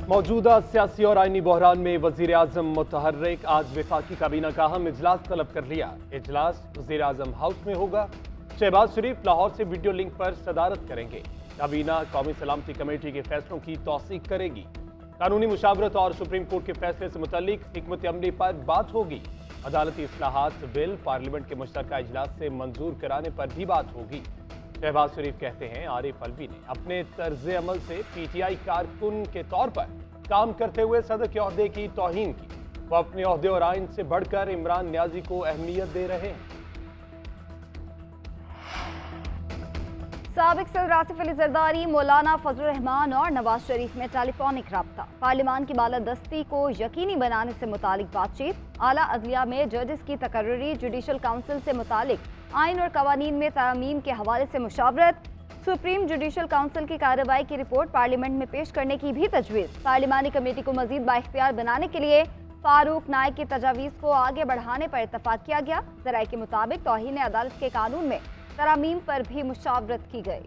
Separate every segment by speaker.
Speaker 1: मौजूदा सियासी और आईनी बहरान में वजीर आजम मुतहर्रिक आज वफाकी काबीना का अहम इजलास तलब कर लिया। इजलास वजीर आजम हाउस में होगा। शहबाज शरीफ लाहौर से वीडियो लिंक पर सदारत करेंगे। काबीना कौमी सलामती कमेटी के फैसलों की तौसीक करेगी। कानूनी मुशावरत और सुप्रीम कोर्ट के फैसले से मुतल्लिक हिकमत अमली पर बात होगी। अदालती इस्लाहात बिल पार्लियामेंट के मुश्तरका इजलास से मंजूर कराने पर भी बात होगी। शहबाज शरीफ कहते हैं आरिफ अलवी ने अपने तर्ज अमल से पीटीआई कारकुन के तौर पर काम करते हुए सदर के ओहदे की तौहीन की। वो अपने ओहदे और आइन से बढ़कर इमरान नियाजी को अहमियत दे रहे हैं।
Speaker 2: साबिक सदर आसिफ अली जरदारी, मौलाना फजलुर रहमान और नवाज शरीफ में टेलीफोनिक राब्ता। पार्लियामान की बालादस्ती को यकीनी बनाने से मुतालिक बातचीत। आला अदलिया में जजेस की तकर्री, जुडिशल काउंसिल से मुतालिक आइन और कवानीन में तरमीम के हवाले से मुशावरत। सुप्रीम जुडिशल काउंसिल की कार्रवाई की रिपोर्ट पार्लियामेंट में पेश करने की भी तजवीज़। पार्लियामानी कमेटी को मजीद बाइख्तियार बनाने के लिए फारूक नाइक की तजावीज़ को आगे बढ़ाने पर इत्तफाक किया गया। ज़राए के मुताबिक तौहीन अदालत के कानून में तरामीम पर भी मुशावरत की गई।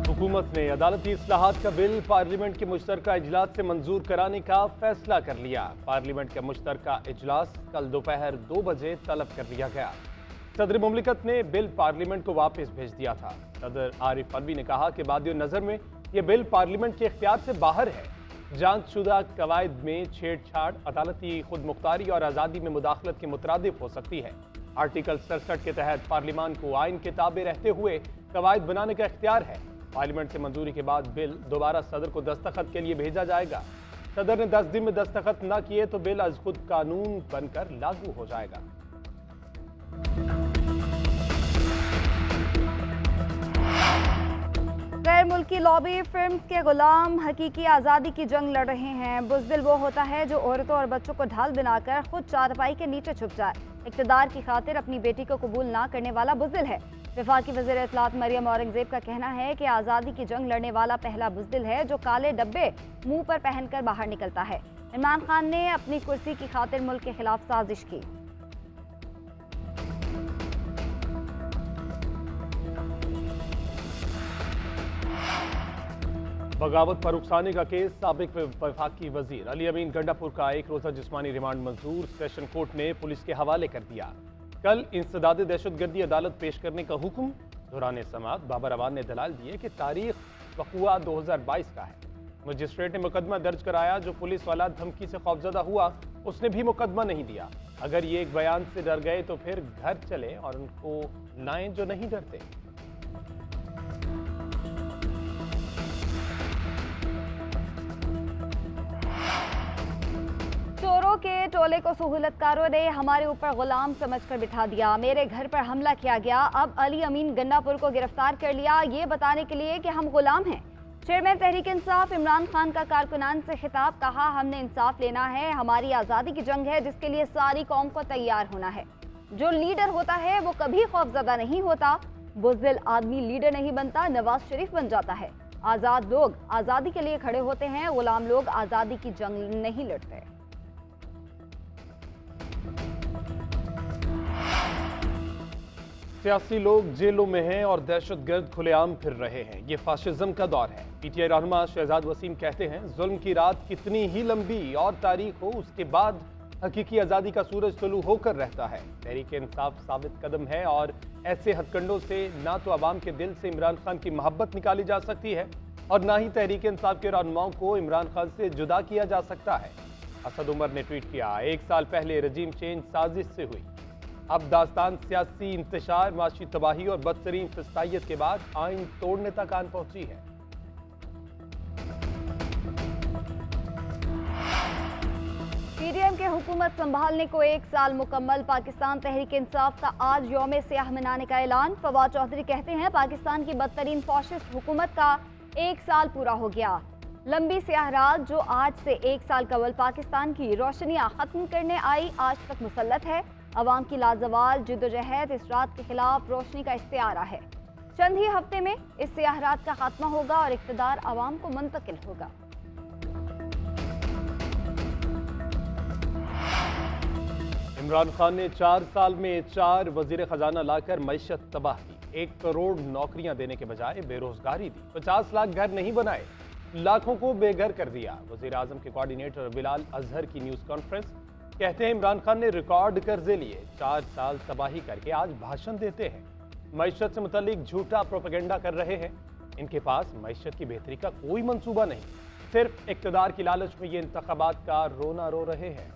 Speaker 1: हुकूमत ने अदालती इस्लाहात का बिल पार्लियामेंट के मुश्तरका इजलास से मंजूर कराने का फैसला कर लिया। पार्लियामेंट का मुश्तरका इजलास कल दोपहर 2 बजे तलब कर लिया गया। सदर मुमलिकत ने बिल पार्लियामेंट को वापस भेज दिया था। सदर आरिफ अलवी ने कहा कि बादियो नज़र में यह बिल पार्लियामेंट के इख्तियार से बाहर है। जांचशुदा कवायद में छेड़छाड़ अदालती खुद मुख्तारी और आज़ादी में मुदाखलत के मुतरादिफ हो सकती है। आर्टिकल 67 के तहत पार्लियामान को आइन के ताबे रहते हुए कवायद बनाने का इख्तियार है। पार्लियामेंट से मंजूरी के बाद बिल दोबारा सदर को दस्तखत के लिए भेजा जाएगा। सदर ने 10 दिन में दस्तखत न किए तो बिल अज खुद कानून बनकर लागू हो जाएगा।
Speaker 2: गैर मुल्की लॉबी फिल्म्स के गुलाम हकीकी आज़ादी की जंग लड़ रहे हैं। बुज़दिल वो होता है जो औरतों और बच्चों को ढाल बनाकर खुद चारपाई के नीचे छुप जाए। इक़्तिदार की खातिर अपनी बेटी को कबूल ना करने वाला बुज़दिल है। वफाकी वज़ीर इत्तलात मरियम औरंगज़ेब का कहना है कि आज़ादी की जंग लड़ने वाला पहला बुज़दिल है जो काले डब्बे मुंह पर पहनकर बाहर निकलता है। इमरान खान ने अपनी कुर्सी की खातिर मुल्क के खिलाफ साजिश की।
Speaker 1: बगावत पर उकसाने का केस। साबिक वफाकी वजीर अली अमीन गंडापुर का 1 रोज़ा जिस्मानी रिमांड मंजूर। सेशन कोर्ट ने पुलिस के हवाले कर दिया। कल इंसदाद दहशतगर्दी अदालत पेश करने का हुक्म। दौरान समाअत बाबर अवान ने दलाल दिए कि तारीख वक़ुआ 2022 का है। मजिस्ट्रेट ने मुकदमा दर्ज कराया। जो पुलिस वाला धमकी से खौफजदा हुआ उसने भी मुकदमा नहीं दिया। अगर ये एक बयान से डर गए तो फिर घर चले और उनको लाएं जो नहीं डरते।
Speaker 2: चोरों के टोले को सहूलतकारों ने हमारे ऊपर गुलाम समझकर बिठा दिया। मेरे घर पर हमला किया गया। अब अली अमीन गंडापुर को गिरफ्तार कर लिया ये बताने के लिए कि हम गुलाम हैं। चेयरमैन तहरीक इंसाफ इमरान खान का कारकुनान से खिताब। कहा हमने इंसाफ लेना है। हमारी आज़ादी की जंग है जिसके लिए सारी कौम को तैयार होना है। जो लीडर होता है वो कभी खौफजदा नहीं होता। बुज़दिल आदमी लीडर नहीं बनता, नवाज शरीफ बन जाता है। आज़ाद लोग आज़ादी के लिए खड़े होते हैं, गुलाम लोग आज़ादी की जंग नहीं लड़ते।
Speaker 1: सियासी लोग जेलों में हैं और दहशतगर्द खुलेआम फिर रहे हैं। ये फाशिज्म का दौर है। पीटीआई रहनुमा शहजाद वसीम कहते हैं जुल्म की रात कितनी ही लंबी और तारीख हो उसके बाद हकीकी आज़ादी का सूरज तुलू होकर रहता है। तहरीक इंसाफ साबित कदम है और ऐसे हथकंडों से ना तो अवाम के दिल से इमरान खान की मोहब्बत निकाली जा सकती है और ना ही तहरीक इंसाफ के रहनुमाओं को इमरान खान से जुदा किया जा सकता है। असद उमर ने ट्वीट किया 1 साल पहले रजीम चेंज साजिश से हुई। अब दास्तान सियासी इंतशार, माशी तबाही और बदतरीन फिस्तायत के बाद आइन तोड़ने तक आन पहुंची है।
Speaker 2: पीडीएम के हुकूमत संभालने को 1 साल मुकम्मल। पाकिस्तान तहरीक इंसाफ का आज यौम सियाह मनाने का ऐलान। फवाद चौधरी कहते हैं पाकिस्तान की बदतरीन फॉशिस्ट हुकूमत का 1 साल पूरा हो गया। लंबी सियाह रात जो आज से 1 साल कबल पाकिस्तान की रोशनियां खत्म करने आई आज तक मुसल्लत है। अवाम की लाजवाल जिद्दोजहद इस रात के खिलाफ रोशनी का इस्तिआरा है। चंद ही हफ्ते में इस सियाह रात का खात्मा होगा और इक़्तिदार अवाम को मुंतकिल होगा।
Speaker 1: इमरान खान ने 4 साल में 4 वजीर खजाना लाकर मईशत तबाह की। 1 करोड़ नौकरियां देने के बजाय बेरोजगारी दी। 50 लाख घर नहीं बनाए, लाखों को बेघर कर दिया। वजीर आजम के कोऑर्डिनेटर बिलाल अजहर की न्यूज कॉन्फ्रेंस। कहते हैं इमरान खान ने रिकॉर्ड कर्जे लिए, 4 साल तबाही करके आज भाषण देते हैं। मईशत से मुतालिक झूठा प्रोपेगेंडा कर रहे हैं। इनके पास मईशत की बेहतरी का कोई मंसूबा नहीं, सिर्फ इक्तदार की लालच में ये इंतखाबात का रोना रो रहे हैं।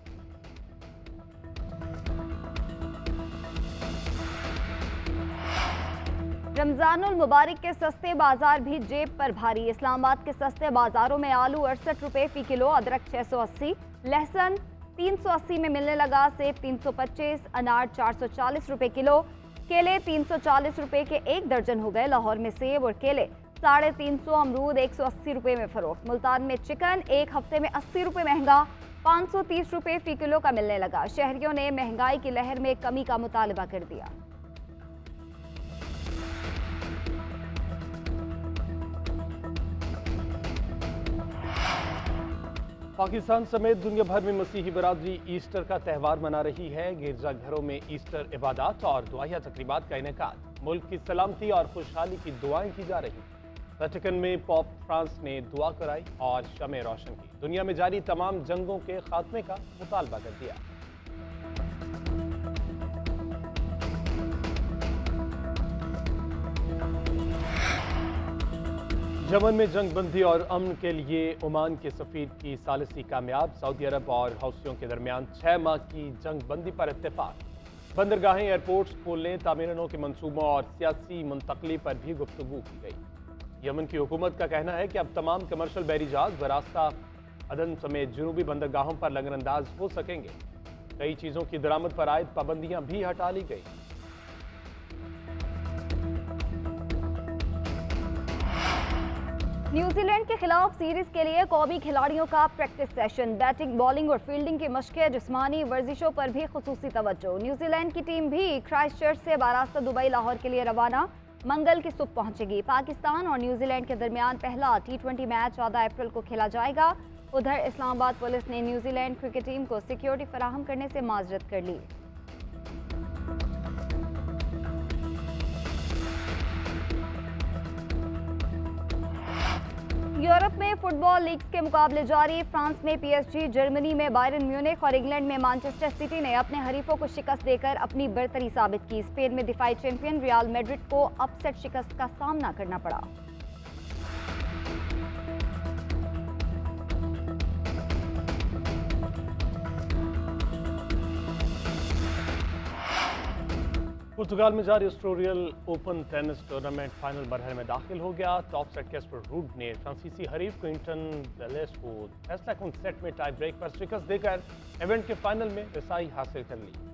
Speaker 2: रमजानुल मुबारक के सस्ते बाजार भी जेब पर भारी। इस्लामाबाद के सस्ते बाजारों में आलू 68 रुपए फी किलो, अदरक 680, लहसुन 380 में मिलने लगा, सेब 325, अनार 440 रुपए किलो, केले 340 रुपए के 1 दर्जन हो गए। लाहौर में सेब और केले 350, अमरूद 180 रुपए में फरोख्त। मुल्तान में चिकन 1 हफ्ते में 80 रुपए महंगा, 530 रुपए फी किलो का मिलने लगा। शहरियों ने महंगाई की लहर में कमी का मुतालबा कर दिया।
Speaker 1: पाकिस्तान समेत दुनिया भर में मसीही बरादरी ईस्टर का त्यौहार मना रही है। गिरजाघरों में ईस्टर इबादत और दुआया तकरीबात का इनेकाद। मुल्क की सलामती और खुशहाली की दुआएं की जा रही। वेटिकन में पोप फ्रांस ने दुआ कराई और शमे रोशन की। दुनिया में जारी तमाम जंगों के खात्मे का मुतालबा कर दिया। यमन में जंग बंदी और अमन के लिए ओमान के सफीर की सालिसी कामयाब। सऊदी अरब और हौसियों के दरमियान 6 माह की जंग बंदी पर इत्तेफाक। बंदरगाहें, एयरपोर्ट्स खोलने, तामीरानों के मंसूबों और सियासी मुंतकली पर भी गुफ्तगू की गई। यमन की हुकूमत का कहना है कि अब तमाम कमर्शियल बहरी जहाज बरास्ता अदन समेत जुनूबी बंदरगाहों पर लंगरअंदाज हो सकेंगे। कई चीज़ों की दरामद पर आयद पाबंदियां भी हटा ली गई।
Speaker 2: न्यूजीलैंड के खिलाफ सीरीज के लिए कौमी खिलाड़ियों का प्रैक्टिस सेशन। बैटिंग, बॉलिंग और फील्डिंग की मशकें, जिस्मानी वर्जिशों पर भी खुसूसी तवज्जो। न्यूजीलैंड की टीम भी क्राइस्टचर्च से बारास्ता दुबई लाहौर के लिए रवाना, मंगल की सुबह पहुंचेगी। पाकिस्तान और न्यूजीलैंड के दरमियान पहला T20 मैच 14 अप्रैल को खेला जाएगा। उधर इस्लामाबाद पुलिस ने न्यूजीलैंड क्रिकेट टीम को सिक्योरिटी फराहम करने से माजरत कर ली। यूरोप में फुटबॉल लीग्स के मुकाबले जारी। फ्रांस में PSG, जर्मनी में बायरन म्यूनिख और इंग्लैंड में मैनचेस्टर सिटी ने अपने हरीफों को शिकस्त देकर अपनी बरतरी साबित की। स्पेन में दिफाई चैंपियन रियल मैड्रिड को अपसेट शिकस्त का सामना करना पड़ा।
Speaker 1: पुर्तगाल में जारी Australian open tennis tournament final मरहले में दाखिल हो गया। टॉप सेट कैस्पर रूड ने फ्रांसीसी हरीफ क्विंटन वेलेस को फैसला कुन सेट में टाई ब्रेक पर शिकस्त देकर इवेंट के फाइनल में रसाई हासिल कर ली।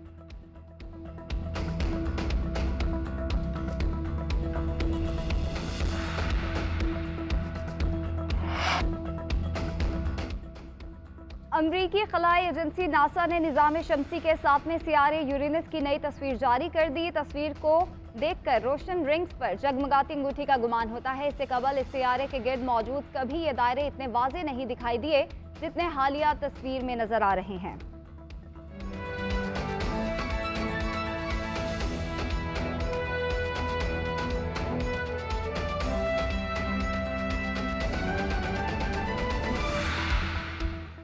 Speaker 2: अमरीकी खलाई एजेंसी नासा ने निज़ाम शमसी के 7वें सियारे यूरेनस की नई तस्वीर जारी कर दी। तस्वीर को देखकर रोशन रिंग्स पर जगमगाती अंगूठी का गुमान होता है। इससे कबल इस सियारे के गिर्द मौजूद कभी ये दायरे इतने वाज़ेह नहीं दिखाई दिए जितने हालिया तस्वीर में नजर आ रहे हैं।